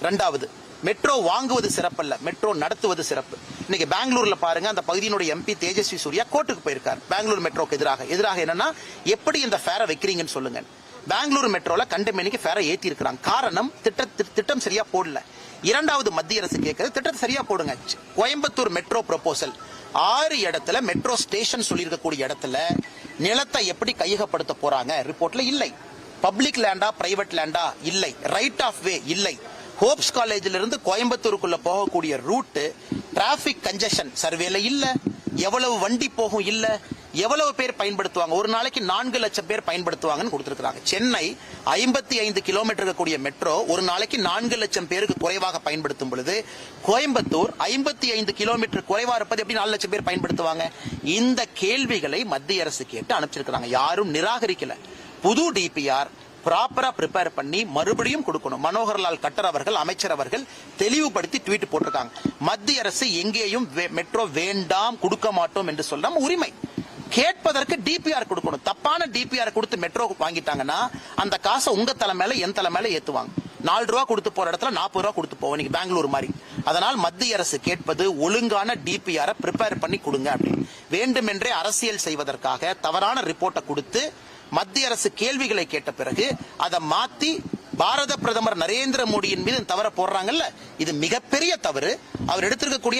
இரண்டாவது, மெட்ரோ வாங்குவது சிறப்பல்ல, மெட்ரோ நடத்துவது சிறப்பு. இன்னைக்கு பெங்களூர்ல பாருங்க, அந்த பகுதியினுடைய எம்பி தேஜஸ்வி சூர்யா கோர்ட்டுக்கு போயிருக்கார் பெங்களூர் மெட்ரோக்கு எதிராக. என்னன்னா, எப்படி இந்த ஃபேரை வைக்கிறீங்கன்னு சொல்லுங்க. பெங்களூர் மெட்ரோல கண்டமேனிக்கு ஃபேரை ஏத்தி இருக்காங்க. காரணம், திட்டம் சரியா போடல. இரண்டாவது, மத்திய அரசு கேட்கிறது திட்டத்தை சரியா போடுங்க. கோயம்புத்தூர் மெட்ரோ ப்ரொபோசல் 6 இடத்துல மெட்ரோ ஸ்டேஷன் சொல்லியிருக்கக்கூடிய இடத்துல நிலத்தை எப்படி கையகப்படுத்த போறாங்க ரிப்போர்ட்ல இல்லை. பப்ளிக் லேண்டா பிரைவேட் லேண்டா இல்லை. ரைட் ஆஃப் வே இல்லை. ஹோப்ஸ் காலேஜில் இருந்து கோயம்புத்தூருக்குள்ள போகக்கூடிய ரூட் டிராபிக் கன்ஜெஷன் சர்வேல இல்ல. எவ்வளவு வண்டி போகும் இல்ல. எவ்வளவு பேர் பயன்படுத்துவாங்க, ஒரு நாளைக்கு 4 லட்சம் பேர் பயன்படுத்துவாங்கன்னு கொடுத்திருக்காங்க. சென்னை 55 கிலோமீட்டர் கூடிய மெட்ரோ ஒரு நாளைக்கு 4 லட்சம் பேருக்கு குறைவாக பயன்படுத்தும் பொழுது, கோயம்புத்தூர் 55 கிலோமீட்டர் குறைவா இருப்பது எப்படி 4 லட்சம் பேர் பயன்படுத்துவாங்க? இந்த கேள்விகளை மத்திய அரசு கேட்டு அனுப்பிச்சிருக்காங்க. யாரும் நிராகரிக்கல. புது டிபிஆர் ப்ராப்பரா ப்ரிப்பேர் பண்ணி மறுபடியும் கொடுக்கணும். மனோகர்லால் கட்டர் அவர்கள், அமைச்சர் அவர்கள் தெளிவுபடுத்தி ட்வீட் போட்டிருக்காங்க. மத்திய அரசு எங்கேயும் மெட்ரோ வேண்டாம், கொடுக்க மாட்டோம் என்று சொல்ல உரிமை. கேட்பதற்கு டிபிஆர் கொடுக்கணும். தப்பான டிபிஆர் கொடுத்து மெட்ரோ வாங்கிட்டாங்கன்னா அந்த காசை உங்க தலை மேல என் தலை மேல ஏத்துவாங்க. 4 ரூபா கொடுத்து போற இடத்துல 40 ரூபா கொடுத்து போவோம், நீங்க பெங்களூர் மாதிரி. அதனால் மத்திய அரசு கேட்பது ஒழுங்கான டிபிஆர் ப்ரிப்பேர் பண்ணி கொடுங்க அப்படின்னு. வேண்டுமென்றே அரசியல் செய்வதற்காக தவறான ரிப்போர்ட்டை கொடுத்து மத்திய அரசு கேள்விகளை கேட்ட பிறகு அதை மாத்தி பாரத பிரதமர் நரேந்திர மோடியின் மீது தவற போடுறாங்கல்ல, இது மிகப்பெரிய தவறு. அவர் எடுத்திருக்கக்கூடிய